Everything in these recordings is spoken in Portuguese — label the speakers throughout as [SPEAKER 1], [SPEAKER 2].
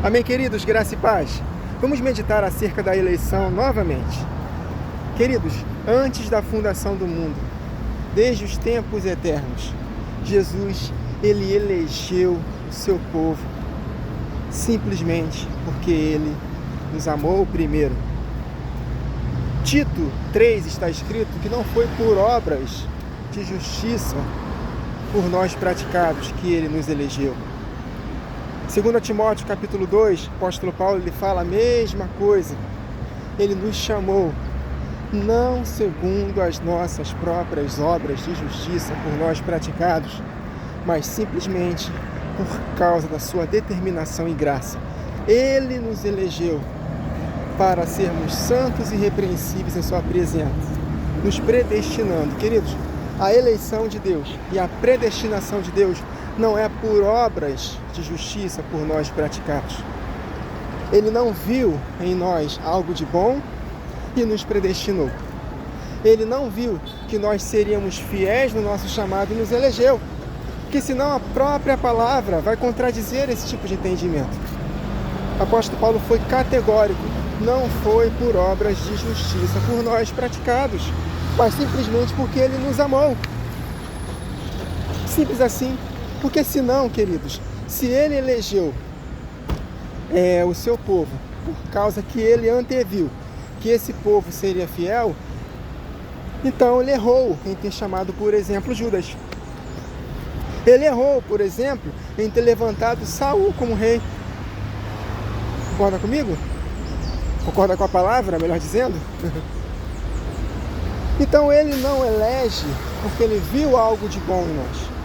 [SPEAKER 1] Amém, queridos, graça e paz. Vamos meditar acerca da eleição novamente. Queridos, antes da fundação do mundo, desde os tempos eternos, Jesus, ele elegeu o seu povo, simplesmente porque ele nos amou primeiro. Tito 3 está escrito que não foi por obras de justiça por nós praticados que ele nos elegeu. 2 Timóteo capítulo 2, o apóstolo Paulo ele fala a mesma coisa. Ele nos chamou não segundo as nossas próprias obras de justiça por nós praticados, mas simplesmente por causa da sua determinação e graça. Ele nos elegeu para sermos santos e irrepreensíveis em sua presença, nos predestinando. Queridos, a eleição de Deus e a predestinação de Deus não é por obras de justiça por nós praticados. Ele não viu em nós algo de bom e nos predestinou. Ele não viu que nós seríamos fiéis no nosso chamado e nos elegeu, porque senão a própria palavra vai contradizer esse tipo de entendimento. O apóstolo Paulo foi categórico, não foi por obras de justiça por nós praticados, mas simplesmente porque ele nos amou. Simples assim. Porque senão, queridos, se ele elegeu o seu povo por causa que ele anteviu que esse povo seria fiel, então ele errou em ter chamado, por exemplo, Judas. Ele errou, por exemplo, em ter levantado Saul como rei. Concorda comigo? Concorda com a palavra, melhor dizendo? Então ele não elege porque ele viu algo de bom em nós.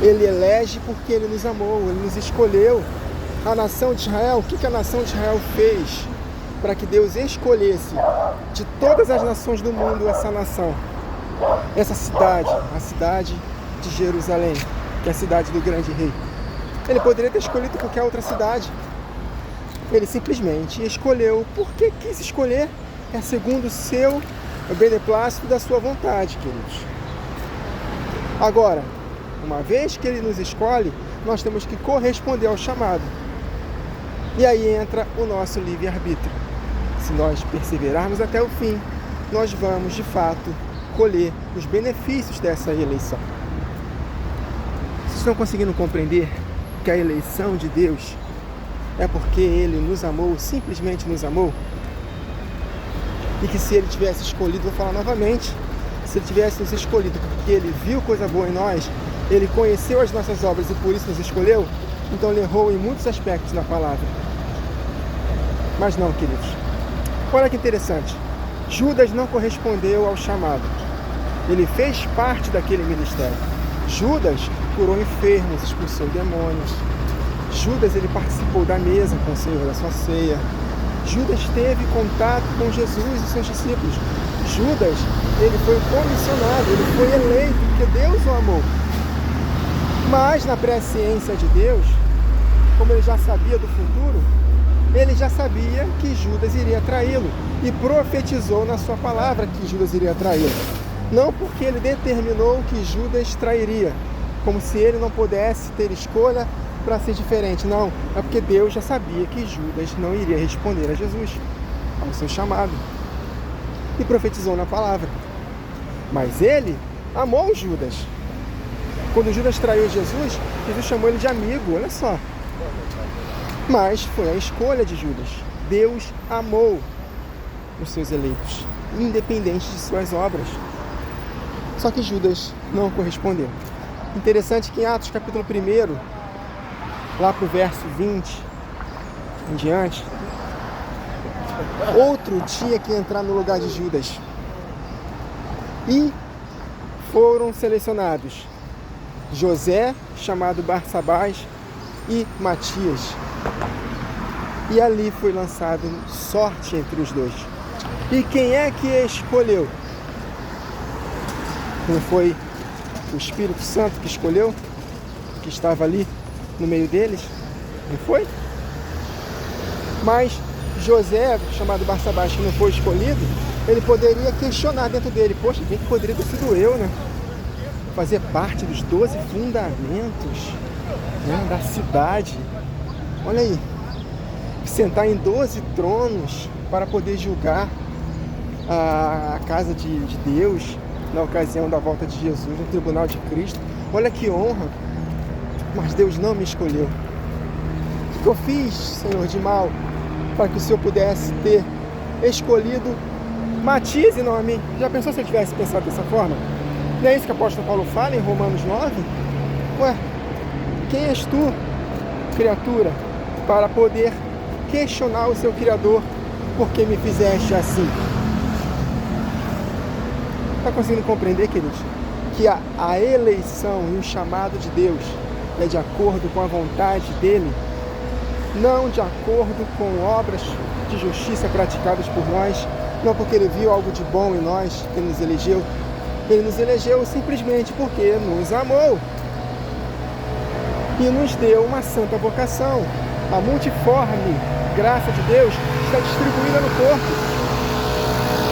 [SPEAKER 1] Ele elege porque ele nos amou, ele nos escolheu. A nação de Israel, o que a nação de Israel fez para que Deus escolhesse de todas as nações do mundo essa nação? Essa cidade, a cidade de Jerusalém, que é a cidade do grande rei. Ele poderia ter escolhido qualquer outra cidade. Ele simplesmente escolheu porque quis escolher, é segundo o seu beneplácito da sua vontade, queridos. Agora, uma vez que ele nos escolhe, nós temos que corresponder ao chamado. E aí entra o nosso livre-arbítrio. Se nós perseverarmos até o fim, nós vamos, de fato, colher os benefícios dessa eleição. Vocês estão conseguindo compreender que a eleição de Deus é porque ele nos amou, simplesmente nos amou? E que se ele tivesse escolhido, vou falar novamente, se ele tivesse nos escolhido porque ele viu coisa boa em nós, ele conheceu as nossas obras e por isso nos escolheu, então ele errou em muitos aspectos na palavra. Mas não, queridos. Olha que interessante. Judas não correspondeu ao chamado. Ele fez parte daquele ministério. Judas curou enfermos, expulsou demônios. Judas ele participou da mesa com o Senhor, da sua ceia. Judas teve contato com Jesus e seus discípulos. Judas, ele foi comissionado, ele foi eleito porque Deus o amou. Mas na presciência de Deus, como ele já sabia do futuro, ele já sabia que Judas iria traí-lo e profetizou na sua palavra que Judas iria traí-lo. Não porque ele determinou que Judas trairia, como se ele não pudesse ter escolha para ser diferente. Não, é porque Deus já sabia que Judas não iria responder a Jesus, ao seu chamado, e profetizou na palavra. Mas ele amou Judas. Quando Judas traiu Jesus, Jesus chamou ele de amigo, olha só. Mas foi a escolha de Judas. Deus amou os seus eleitos, independente de suas obras. Só que Judas não correspondeu. Interessante que em Atos capítulo 1, lá para o verso 20 em diante, outro tinha que entrar no lugar de Judas. E foram selecionados José, chamado Barsabás, e Matias. E ali foi lançado sorte entre os dois. E quem é que escolheu? Não foi o Espírito Santo que escolheu? Que estava ali no meio deles? Não foi? Mas José, chamado Barsabás, que não foi escolhido, ele poderia questionar dentro dele: poxa, quem que poderia ter sido eu, né? Fazer parte dos 12 fundamentos, né, da cidade. Olha aí, sentar em 12 tronos para poder julgar a casa de Deus na ocasião da volta de Jesus, no tribunal de Cristo. Olha que honra, mas Deus não me escolheu. O que eu fiz, Senhor, de mal, para que o Senhor pudesse ter escolhido Matias e não a mim? Já pensou se eu tivesse pensado dessa forma? Não é isso que o apóstolo Paulo fala em Romanos 9? Ué, quem és tu, criatura, para poder questionar o seu Criador, por que me fizeste assim? Está conseguindo compreender, queridos, que a eleição e o chamado de Deus é de acordo com a vontade dele, não de acordo com obras de justiça praticadas por nós, não porque ele viu algo de bom em nós, que ele nos elegeu. Ele nos elegeu simplesmente porque nos amou e nos deu uma santa vocação. A multiforme graça de Deus está distribuída no corpo.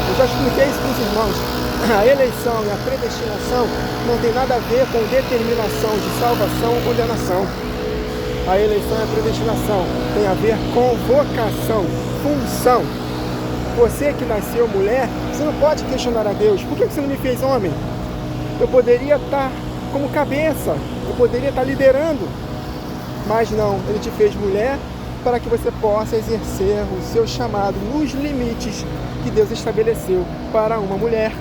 [SPEAKER 1] Eu já expliquei isso para os irmãos. A eleição e a predestinação não tem nada a ver com determinação de salvação ou condenação. A eleição e a predestinação tem a ver com vocação, função. Você que nasceu mulher, você não pode questionar a Deus. Por que você não me fez homem? Eu poderia estar como cabeça, eu poderia estar liderando. Mas não, Ele te fez mulher para que você possa exercer o seu chamado nos limites que Deus estabeleceu para uma mulher.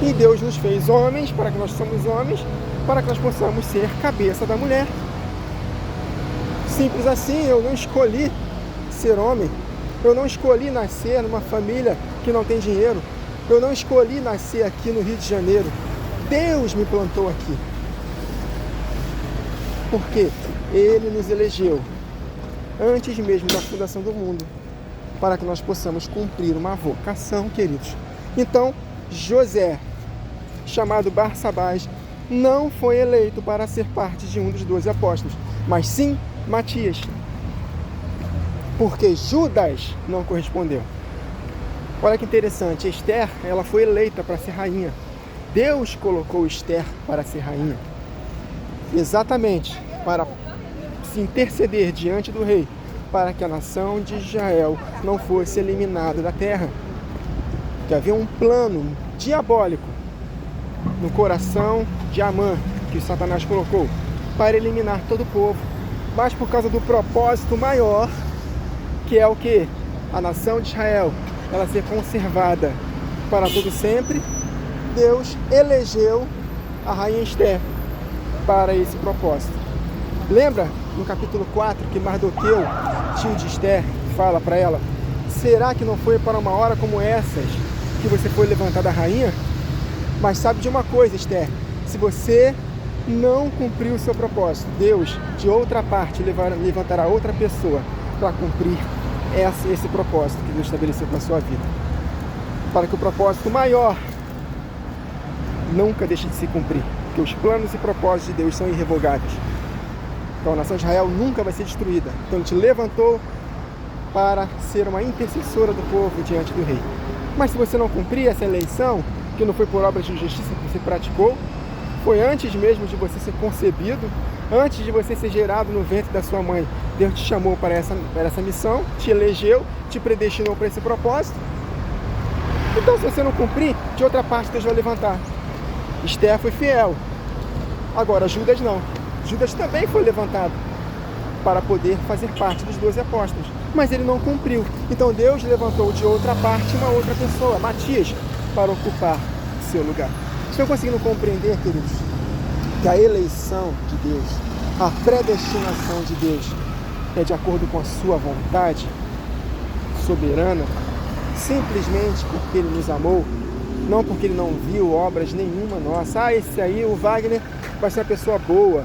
[SPEAKER 1] E Deus nos fez homens, para que nós somos homens, para que nós possamos ser cabeça da mulher. Simples assim. Eu não escolhi ser homem. Eu não escolhi nascer numa família que não tem dinheiro. Eu não escolhi nascer aqui no Rio de Janeiro. Deus me plantou aqui. Porque Ele nos elegeu antes mesmo da fundação do mundo, para que nós possamos cumprir uma vocação, queridos. Então, José, chamado Barsabás, não foi eleito para ser parte de um dos 12 apóstolos, mas sim Matias, porque Judas não correspondeu. Olha que interessante, Esther, ela foi eleita para ser rainha. Deus colocou Esther para ser rainha, exatamente para se interceder diante do rei, para que a nação de Israel não fosse eliminada da terra. Que havia um plano diabólico no coração de Amã, que Satanás colocou, para eliminar todo o povo, mas por causa do propósito maior, que é o que? A nação de Israel, ela ser conservada para todo sempre. Deus elegeu a rainha Esther para esse propósito. Lembra no capítulo 4 que Mardoqueu, tio de Esther, fala para ela: será que não foi para uma hora como essas que você foi levantada rainha? Mas sabe de uma coisa, Esther, se você não cumprir o seu propósito, Deus de outra parte levantará outra pessoa para cumprir esse propósito que Deus estabeleceu para a sua vida, para que o propósito maior nunca deixe de se cumprir, porque os planos e propósitos de Deus são irrevogáveis. Então a nação de Israel nunca vai ser destruída. Então Ele te levantou para ser uma intercessora do povo diante do rei. Mas se você não cumprir essa eleição, que não foi por obras de justiça que você praticou, foi antes mesmo de você ser concebido, antes de você ser gerado no ventre da sua mãe, Deus te chamou para essa missão, te elegeu, te predestinou para esse propósito. Então se você não cumprir, de outra parte Deus vai levantar. Esther foi fiel. Agora Judas não. Judas também foi levantado para poder fazer parte dos 12 apóstolos, mas ele não cumpriu. Então Deus levantou de outra parte uma outra pessoa, Matias, para ocupar o seu lugar. Estão conseguindo compreender, queridos, que a eleição de Deus, a predestinação de Deus é de acordo com a sua vontade soberana, simplesmente porque Ele nos amou, não porque Ele não viu obras nenhuma nossa. Esse aí, o Wagner, vai ser uma pessoa boa,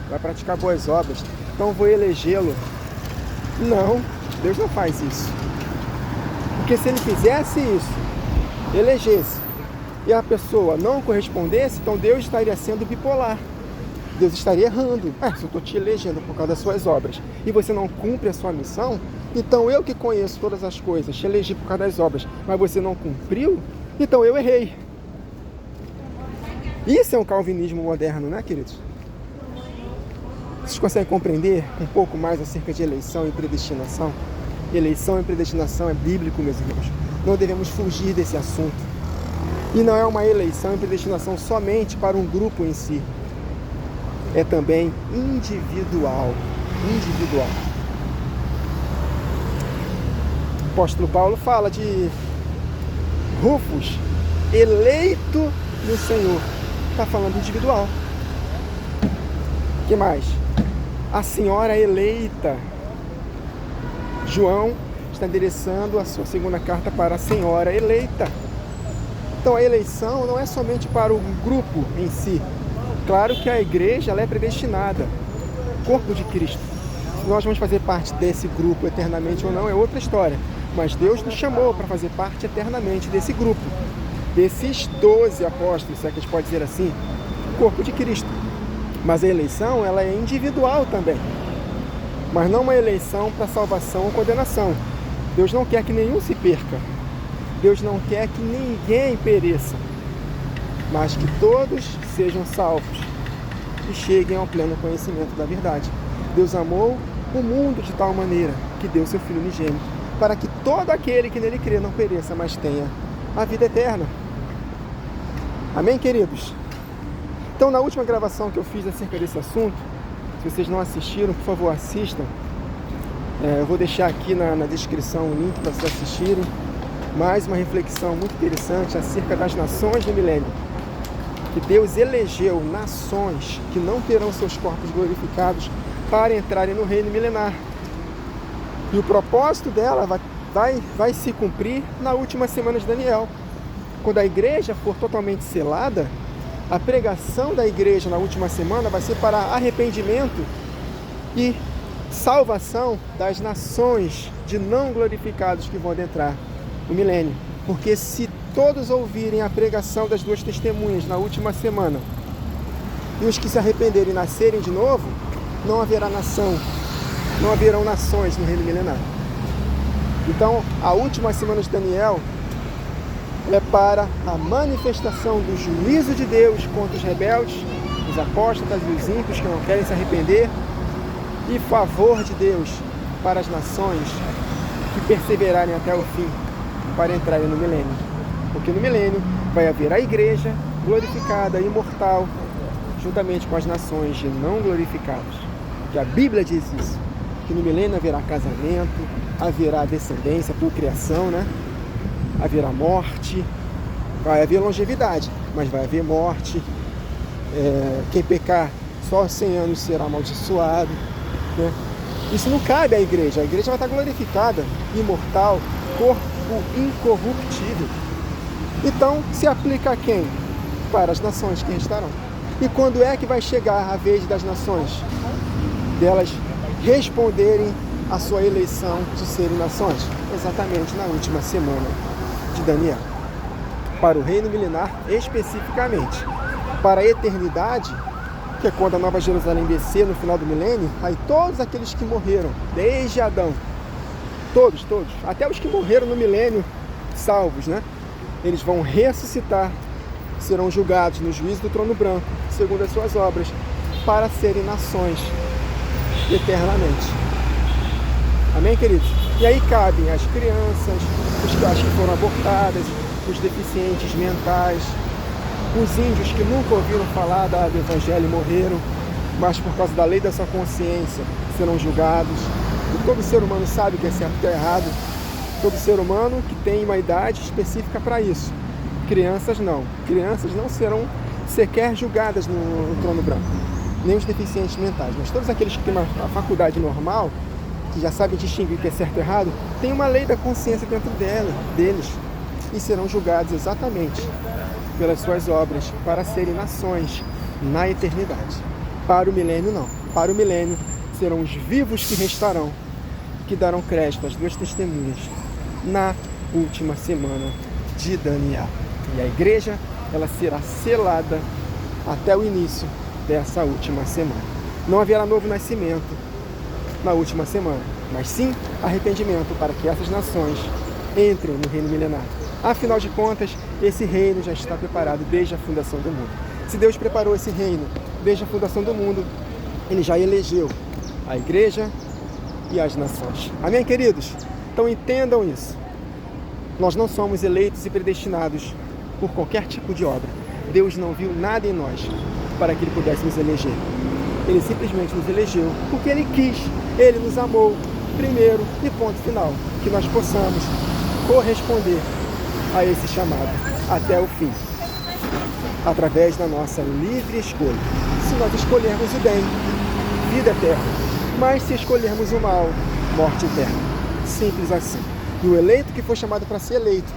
[SPEAKER 1] vai praticar boas obras, então vou elegê-lo. Não, Deus não faz isso. Porque se Ele fizesse isso, elegesse, e a pessoa não correspondesse, então Deus estaria sendo bipolar. Deus estaria errando. Se eu estou te elegendo por causa das suas obras e você não cumpre a sua missão, então eu que conheço todas as coisas, te elegi por causa das obras, mas você não cumpriu, então eu errei. Isso é um calvinismo moderno, né, queridos? Vocês conseguem compreender um pouco mais acerca de eleição e predestinação? Eleição e predestinação é bíblico, meus irmãos. Não devemos fugir desse assunto. E não é uma eleição e predestinação somente para um grupo em si. É também individual. Individual. O apóstolo Paulo fala de Rufus, eleito no Senhor. Está falando individual. O que mais? A senhora eleita. João está endereçando a sua segunda carta para a senhora eleita. Então a eleição não é somente para o grupo em si. Claro que a igreja ela é predestinada, corpo de Cristo. Se nós vamos fazer parte desse grupo eternamente ou não é outra história. Mas Deus nos chamou para fazer parte eternamente desse grupo. Desses 12 apóstolos, se é que a gente pode dizer assim, corpo de Cristo. Mas a eleição ela é individual também. Mas não uma eleição para salvação ou condenação. Deus não quer que nenhum se perca. Deus não quer que ninguém pereça. Mas que todos sejam salvos e cheguem ao pleno conhecimento da verdade. Deus amou o mundo de tal maneira que deu seu Filho unigênito, para que todo aquele que nele crê não pereça, mas tenha a vida eterna. Amém, queridos? Então, na última gravação que eu fiz acerca desse assunto, se vocês não assistiram, por favor, assistam. Eu vou deixar aqui na descrição o link para vocês assistirem. Mais uma reflexão muito interessante acerca das nações do milênio. Que Deus elegeu nações que não terão seus corpos glorificados para entrarem no reino milenar. E o propósito dela vai se cumprir na última semana de Daniel. Quando a igreja for totalmente selada, a pregação da igreja na última semana vai ser para arrependimento e salvação das nações de não glorificados que vão adentrar no milênio. Porque se todos ouvirem a pregação das duas testemunhas na última semana e os que se arrependerem nascerem de novo, não haverá nação, não haverão nações no reino milenar. Então, a última semana de Daniel é para a manifestação do juízo de Deus contra os rebeldes, os apóstatas e os ímpios que não querem se arrepender, e favor de Deus para as nações que perseverarem até o fim para entrarem no milênio. Porque no milênio vai haver a igreja glorificada, imortal, juntamente com as nações de não glorificados. Que a Bíblia diz isso, que no milênio haverá casamento, haverá descendência, procriação, né? Haverá morte, vai haver longevidade, mas vai haver morte. Quem pecar só 100 anos será amaldiçoado, né? Isso não cabe à igreja. A igreja vai estar glorificada, imortal, corpo incorruptível. Então, se aplica a quem? Para as nações que restarão. E quando é que vai chegar a vez das nações? Delas responderem à sua eleição de serem nações? Exatamente na última semana de Daniel. Para o reino milenar especificamente. Para a eternidade, que é quando a Nova Jerusalém descer no final do milênio, aí todos aqueles que morreram, desde Adão, todos, até os que morreram no milênio, salvos, né? Eles vão ressuscitar, serão julgados no juízo do trono branco, segundo as suas obras, para serem nações eternamente. Amém, queridos? E aí cabem as crianças, as que foram abortadas, os deficientes mentais, os índios que nunca ouviram falar do Evangelho e morreram, mas por causa da lei da sua consciência serão julgados. E todo ser humano sabe o que é certo e o que é errado. Todo ser humano que tem uma idade específica para isso. Crianças não. Crianças não serão sequer julgadas no trono branco. Nem os deficientes mentais. Mas todos aqueles que têm uma faculdade normal, que já sabem distinguir o que é certo e errado, tem uma lei da consciência dentro deles. E serão julgados exatamente pelas suas obras, para serem nações na eternidade. Para o milênio, não. Para o milênio, serão os vivos que restarão, que darão crédito às duas testemunhas na última semana de Daniel. E a igreja, ela será selada até o início dessa última semana. Não haverá novo nascimento na última semana, mas sim arrependimento para que essas nações entrem no reino milenar. Afinal de contas, esse reino já está preparado desde a fundação do mundo. Se Deus preparou esse reino desde a fundação do mundo, Ele já elegeu a igreja e as nações. Amém, queridos? Então entendam isso. Nós não somos eleitos e predestinados por qualquer tipo de obra. Deus não viu nada em nós para que Ele pudesse nos eleger. Ele simplesmente nos elegeu porque Ele quis. Ele nos amou primeiro e ponto final. Que nós possamos corresponder a esse chamado até o fim, através da nossa livre escolha. Se nós escolhermos o bem, vida eterna. Mas se escolhermos o mal, morte eterna. Simples assim. E o eleito que foi chamado para ser eleito,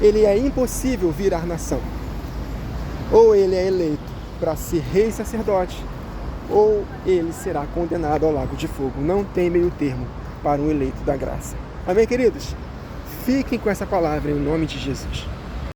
[SPEAKER 1] ele é impossível virar nação. Ou ele é eleito para ser rei e sacerdote, ou ele será condenado ao lago de fogo. Não tem meio termo para o eleito da graça. Amém, queridos? Fiquem com essa palavra em nome de Jesus.